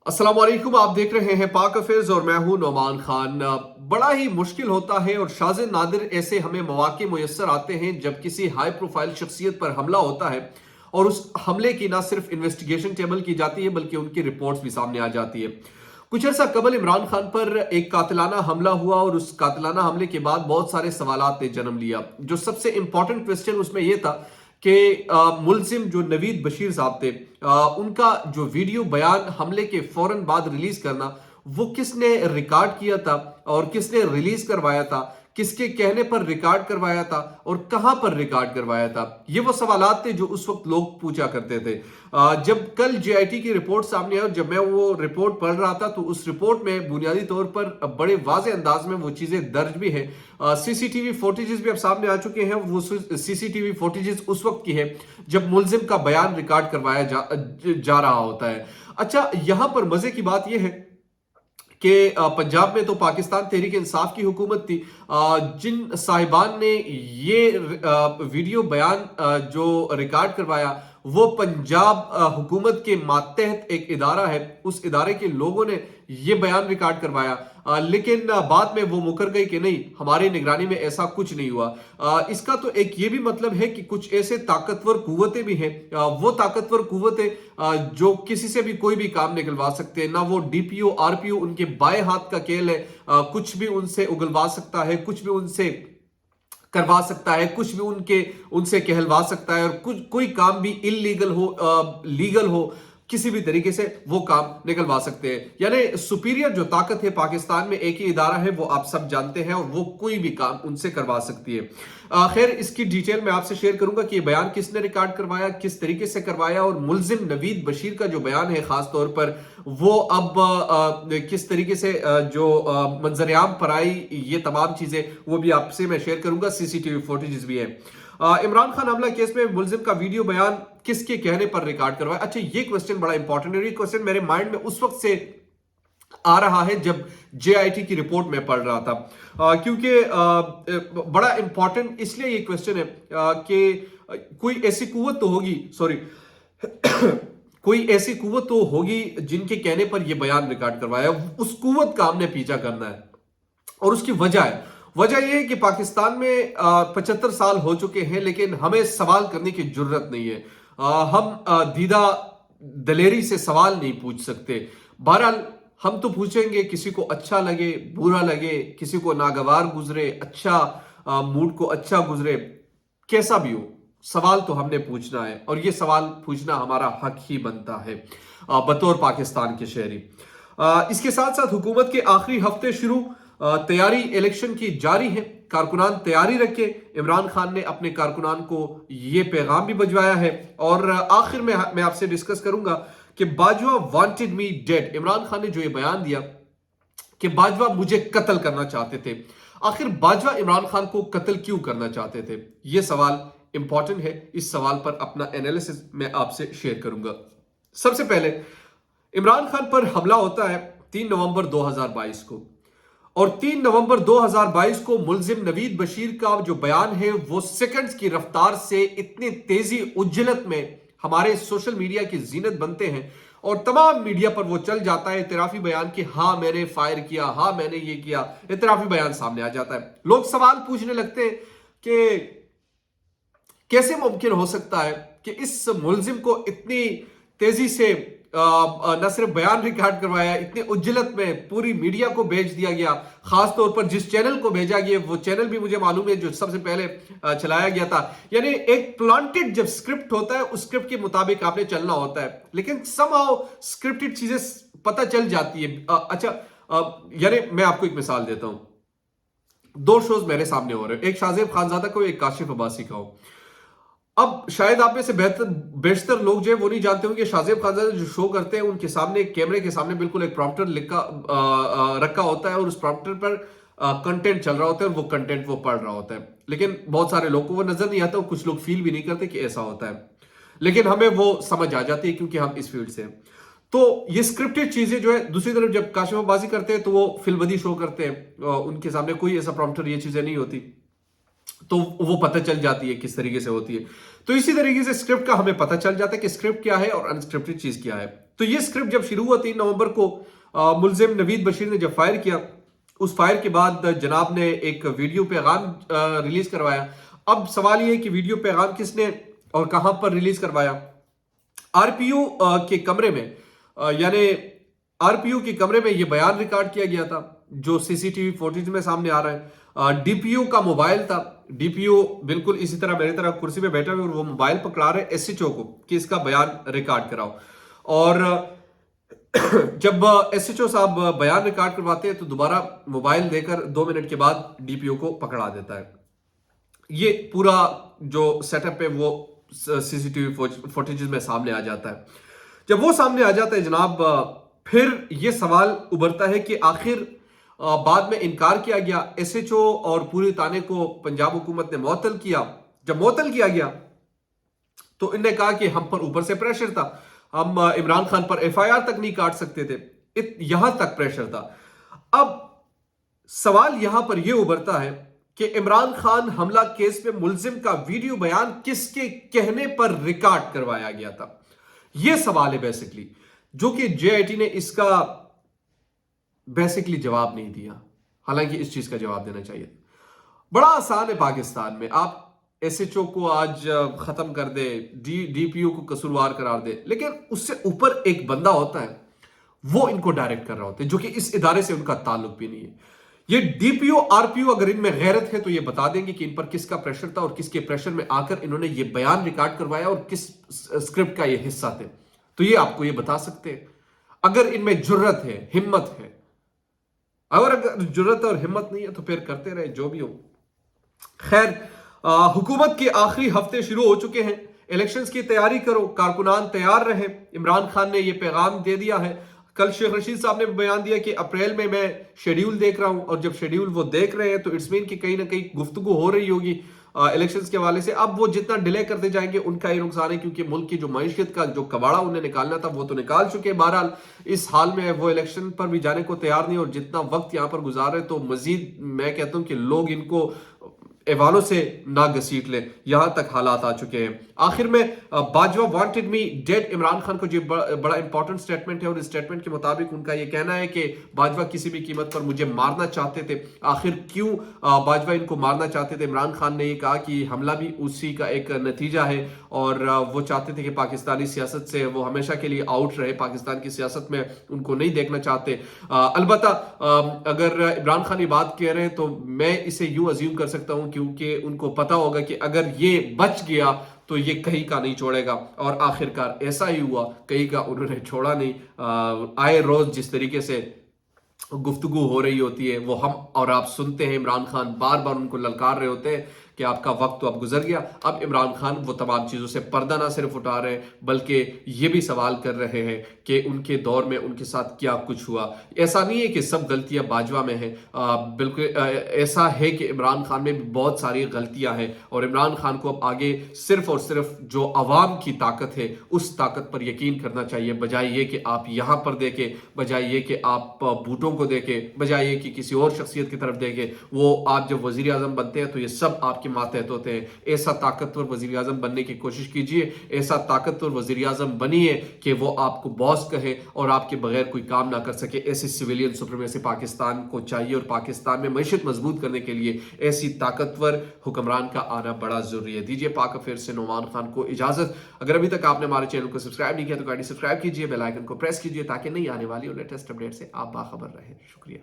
अस्सलाम वालेकुम। आप देख रहे हैं पाक हफिज और मैं हूं नौमान खान। बड़ा ही मुश्किल होता है और शाज़ नादिर ऐसे हमें मौके मुयस्सर आते हैं जब किसी हाई प्रोफाइल शख्सियत पर हमला होता है और उस हमले की ना सिर्फ इन्वेस्टिगेशन टेबल की जाती है बल्कि उनकी रिपोर्ट्स भी सामने आ जाती है। कुछ अर्सा कबल इमरान खान पर एक कातिलाना हमला हुआ और उस कातिलाना हमले के बाद बहुत सारे सवालात ने जन्म लिया। जो सबसे इंपॉर्टेंट क्वेश्चन उसमें यह था कि मुलजिम जो नवीद बशीर साहब थे, उनका जो वीडियो बयान हमले के फौरन बाद रिलीज करना, वो किसने रिकॉर्ड किया था और किसने रिलीज करवाया था, किसके कहने पर रिकॉर्ड करवाया था और कहां पर रिकॉर्ड करवाया था। ये वो सवालात थे जो उस वक्त लोग पूछा करते थे। जब कल जेआईटी की रिपोर्ट सामने आई और जब मैं वो रिपोर्ट पढ़ रहा था तो उस रिपोर्ट में बुनियादी तौर पर बड़े वाज़ेह अंदाज में वो चीजें दर्ज भी है। सीसीटीवी फुटेजेस भी अब सामने आ चुके हैं। वो सीसीटीवी फुटेजेस उस वक्त की है जब मुलजिम का बयान रिकॉर्ड करवाया जा रहा होता है। अच्छा, यहां पर मजे की बात यह है कि पंजाब में तो पाकिस्तान तहरीक इंसाफ की हुकूमत थी। जिन साहिबान ने ये वीडियो बयान जो रिकॉर्ड करवाया वो पंजाब हुकूमत के मातहत एक इदारा है, उस इदारे के लोगों ने ये बयान रिकॉर्ड करवाया। लेकिन बाद में वो मुकर गई कि नहीं, हमारी निगरानी में ऐसा कुछ नहीं हुआ। इसका तो एक ये भी मतलब है कि कुछ ऐसे ताकतवर कुव्वतें भी हैं, वो ताकतवर कुव्वतें जो किसी से भी कोई भी काम निकलवा सकते हैं। ना वो डीपीओ आरपीओ उनके बाएं हाथ का खेल है, कुछ भी उनसे उगलवा सकता है, कुछ भी उनसे करवा सकता है, कुछ भी उनसे कहलवा सकता है और कुछ कोई काम भी इलीगल हो लीगल हो, किसी भी तरीके से वो काम निकलवा सकते हैं। यानी सुपीरियर जो ताकत है पाकिस्तान में एक ही इदारा है, वो आप सब जानते हैं और वो कोई भी काम उनसे करवा सकती है। खैर, इसकी डिटेल मैं आपसे शेयर करूंगा कि ये बयान किसने रिकॉर्ड करवाया, किस तरीके से करवाया और मुलजिम नवीद बशीर का जो बयान है खास तौर पर वो अब किस तरीके से जो मंजरेआम पर आई, ये तमाम चीजें वो भी आपसे मैं शेयर करूंगा। सीसीटीवी फुटेजेस भी है। इमरान खान हमला केस में मुलजिम का वीडियो बयान किसके कहने पर रिकॉर्ड करवाया। अच्छा, ये क्वेश्चन बड़ा इंपॉर्टेंट है। ये क्वेश्चन मेरे माइंड में उस वक्त से आ रहा है जब जेआईटी की रिपोर्ट में पढ़ रहा था, क्योंकि बड़ा इंपॉर्टेंट इसलिए ये क्वेश्चन है कि कोई ऐसी कुव्वत तो होगी, सॉरी कोई ऐसी कुव्वत तो होगी जिनके कहने पर यह बयान रिकॉर्ड करवाया। उस कुव्वत का हमने पीछा करना है और उसकी वजह यह है कि पाकिस्तान में 75 साल हो चुके हैं लेकिन हमें सवाल करने की जरूरत नहीं है। हम दीदा दलेरी से सवाल नहीं पूछ सकते। बहरहाल हम तो पूछेंगे, किसी को अच्छा लगे बुरा लगे, किसी को नागवार गुजरे अच्छा मूड को अच्छा गुजरे, कैसा भी हो, सवाल तो हमने पूछना है और ये सवाल पूछना हमारा हक ही बनता है बतौर पाकिस्तान के शहरी। इसके साथ साथ हुकूमत के आखिरी हफ्ते शुरू, तैयारी इलेक्शन की जारी है। कारकुनान तैयारी रखे। इमरान खान ने अपने कारकुनान को ये पैगाम भी भिजवाया है और आखिर में मैं आपसे डिस्कस करूंगा कि Bajwa wanted me dead. Imran Khan ने जो ये बयान दिया कि बाजवा मुझे कत्ल करना चाहते थे, आखिर बाजवा इमरान खान को कत्ल क्यों करना चाहते थे, ये सवाल इंपॉर्टेंट है। इस सवाल पर अपना एनालिसिस मैं आपसे शेयर करूंगा। सबसे पहले, इमरान खान पर हमला होता है 3 नवंबर 2022 को और 3 नवंबर 2022 को मुलजिम नवीद बशीर का जो बयान है वो सेकंड्स की रफ्तार से इतनी तेजी उज्जलत में हमारे सोशल मीडिया की जीनत बनते हैं और तमाम मीडिया पर वो चल जाता है इतराफी बयान कि हाँ मैंने फायर किया, हाँ मैंने ये किया, इतराफी बयान सामने आ जाता है। लोग सवाल पूछने लगते हैं कि कैसे मुमकिन हो सकता है कि इस मुलजिम को इतनी तेजी से न सिर्फ बयान रिकॉर्ड करवाया, इतने उज्जलत में पूरी मीडिया को भेज दिया गया। खास तौर पर जिस चैनल को भेजा गया वो चैनल भी मुझे मालूम है जो सबसे पहले चलाया गया था। यानी एक प्लांटेड जब स्क्रिप्ट होता है उस स्क्रिप्ट के मुताबिक आपने चलना होता है, लेकिन समहाउ स्क्रिप्टेड चीजें पता चल जाती है। यानी मैं आपको एक मिसाल देता हूं। 2 शोज मेरे सामने हो रहे हैं, एक शाहजेब खानजादा को, एक काशिफ अब्बासी का हो। अब शायद आप में से बेशतर लोग जो है वो नहीं जानते होंगे शाहजेब खानजादा जो शो करते हैं उनके सामने कैमरे के सामने बिल्कुल एक प्रॉम्प्टर रखा होता है और उस प्रॉम्प्टर पर कंटेंट चल रहा होता है और वो कंटेंट वो पढ़ रहा होता है। लेकिन बहुत सारे लोगों को वो नजर नहीं आता और कुछ लोग फील भी नहीं करते कि ऐसा होता है, लेकिन हमें वो समझ आ जाती है क्योंकि हम इस फील्ड से हैं। तो ये स्क्रिप्टेड चीजें जो है, दूसरी तरफ जब काशिफबाजी करते हैं तो वो फिल्मबदी शो करते हैं, उनके सामने कोई ऐसा प्रॉम्प्टर ये चीजें नहीं होती तो वो पता चल जाती है किस तरीके से होती है। तो इसी तरीके से स्क्रिप्ट का हमें पता चल जाता है कि स्क्रिप्ट क्या है और अनस्क्रिप्टेड चीज क्या है। تو یہ اسکرپٹ جب شروع ہوا 3 نومبر کو ملزم نوید بشیر نے جب فائر کیا، اس فائر کے بعد جناب نے ایک ویڈیو پیغام ریلیز کروایا. اب سوال یہ ہے کہ ویڈیو پیغام کس نے اور کہاں پر ریلیز کروایا؟ آر پی او کے کمرے میں، یعنی آر پی او کے کمرے میں یہ بیان ریکارڈ کیا گیا تھا جو سی سی ٹی وی فوٹیج میں سامنے آ رہا ہے. ڈی پی او کا موبائل تھا. ڈی پی او بالکل اسی طرح میری طرح کرسی پہ بیٹھا ہوئے اور وہ موبائل پکڑا رہے ایس ایچ او کو کہ اس کا بیان ریکارڈ کراؤ. اور جب ایس ایچ او صاحب بیان ریکارڈ کرواتے ہیں تو دوبارہ موبائل دے کر 2 منٹ کے بعد ڈی پی او کو پکڑا دیتا ہے. یہ پورا جو سیٹ اپ ہے وہ سی سی ٹی وی فوٹیجز میں سامنے آ جاتا ہے. جب وہ سامنے آ جاتا ہے جناب، پھر یہ سوال ابھرتا ہے کہ آخر بعد میں انکار کیا گیا، ایس ایچ او اور پوری تانے کو پنجاب حکومت نے معطل کیا. جب معطل کیا گیا تو ان نے کہا کہ ہم پر اوپر سے پریشر تھا، ہم عمران خان پر ایف آئی آر تک نہیں کاٹ سکتے تھے، یہاں تک پریشر تھا. اب سوال یہاں پر یہ ابھرتا ہے کہ عمران خان حملہ کیس میں ملزم کا ویڈیو بیان کس کے کہنے پر ریکارڈ کروایا گیا تھا؟ یہ سوال ہے بیسکلی، جو کہ جے آئی ٹی نے اس کا بیسکلی جواب نہیں دیا، حالانکہ اس چیز کا جواب دینا چاہیے. بڑا آسان ہے پاکستان میں، آپ ایس ایچ او کو آج ختم کر دے، ڈی پی او کو قصوروار قرار دے، لیکن اس سے اوپر ایک بندہ ہوتا ہے وہ ان کو ڈائریکٹ کر رہا ہوتا ہے، جو کہ اس ادارے سے ان کا تعلق بھی نہیں ہے. یہ D P O R P او اگر ان میں غیرت ہے تو یہ بتا دیں گے کہ ان پر کس کا پریشر تھا اور کس کے پریشر میں آ کر انہوں نے یہ بیان ریکارڈ کروایا اور کس اسکرپٹ کا یہ حصہ تھے. تو یہ آپ کو یہ بتا سکتے ہیں اگر ان میں جرت ہے، ہمت ہے. اگر جرت اور ہمت نہیں ہے تو پھر کرتے رہے جو بھی ہو. خیر، حکومت کے آخری ہفتے شروع ہو چکے ہیں، الیکشنز کی تیاری کرو، کارکنان تیار رہے. عمران خان نے یہ پیغام دے دیا ہے. کل شیخ رشید صاحب نے بیان دیا کہ اپریل میں شیڈیول دیکھ رہا ہوں، اور جب شیڈیول وہ دیکھ رہے ہیں تو اٹس مین کہ کہیں نہ کہیں گفتگو ہو رہی ہوگی الیکشنز کے حوالے سے. اب وہ جتنا ڈیلے کرتے جائیں گے ان کا ہی نقصان ہے، کیونکہ ملک کی جو معیشت کا جو کباڑا انہیں نکالنا تھا وہ تو نکال چکے. بہرحال اس حال میں وہ الیکشن پر بھی جانے کو تیار نہیں، اور جتنا وقت یہاں پر گزار رہے تو مزید میں کہتا ہوں کہ لوگ ان کو ایوانوں سے نہ گھسیٹ لیں، یہاں تک حالات آ چکے ہیں. آخر میں Bajwa wanted me dead Imran Khan کو جو بڑا امپورٹنٹ سٹیٹمنٹ ہے، اور اس سٹیٹمنٹ کے مطابق ان کا یہ کہنا ہے کہ باجوہ کسی بھی قیمت پر مجھے مارنا چاہتے تھے. آخر کیوں باجوہ ان کو مارنا چاہتے تھے؟ عمران خان نے یہ کہا کہ حملہ بھی اسی کا ایک نتیجہ ہے، اور وہ چاہتے تھے کہ پاکستانی سیاست سے وہ ہمیشہ کے لیے آؤٹ رہے، پاکستان کی سیاست میں ان کو نہیں دیکھنا چاہتے. البتہ اگر عمران خان یہ بات کہہ رہے ہیں تو میں اسے یوں ازیوم کر سکتا ہوں کیونکہ ان کو پتا ہوگا کہ اگر یہ بچ گیا تو یہ کہیں کا نہیں چھوڑے گا، اور آخرکار ایسا ہی ہوا، کہیں کا انہوں نے چھوڑا نہیں. آئے روز جس طریقے سے گفتگو ہو رہی ہوتی ہے وہ ہم اور آپ سنتے ہیں. عمران خان بار بار ان کو للکار رہے ہوتے ہیں کہ آپ کا وقت تو اب گزر گیا. اب عمران خان وہ تمام چیزوں سے پردہ نہ صرف اٹھا رہے ہیں بلکہ یہ بھی سوال کر رہے ہیں کہ ان کے دور میں ان کے ساتھ کیا کچھ ہوا. ایسا نہیں ہے کہ سب غلطیاں باجوہ میں ہیں، بالکل ایسا ہے کہ عمران خان میں بھی بہت ساری غلطیاں ہیں، اور عمران خان کو اب آگے صرف اور صرف جو عوام کی طاقت ہے اس طاقت پر یقین کرنا چاہیے، بجائے یہ کہ آپ یہاں پر دیکھیں، بجائے یہ کہ آپ بھوٹوں کو دیکھیں، بجائے یہ کہ کسی اور شخصیت کی طرف دیکھیں. وہ آپ جب وزیر اعظم بنتے ہیں تو یہ سب آپ کے ماتحت ہوتے ہیں. ایسا طاقتور وزیر اعظم بننے کی کوشش کیجئے، ایسا طاقتور وزیر اعظم بنیے کہ وہ آپ کو باس کہے اور آپ کے بغیر کوئی کام نہ کر سکے. ایسے سویلین سپریمیسی پاکستان کو چاہیے، اور پاکستان میں معیشت مضبوط کرنے کے لیے ایسی طاقتور حکمران کا آنا بڑا ضروری ہے. دیجئے پاک افیئر سے نعمان خان کو اجازت. اگر ابھی تک آپ نے ہمارے چینل کو سبسکرائب نہیں کیا تو کائنڈلی سبسکرائب کیجئے، بیل آئیکن کو پریس کیجئے تاکہ نئی آنے والی اور لیٹسٹ اپڈیٹ سے آپ باخبر رہیں. شکریہ.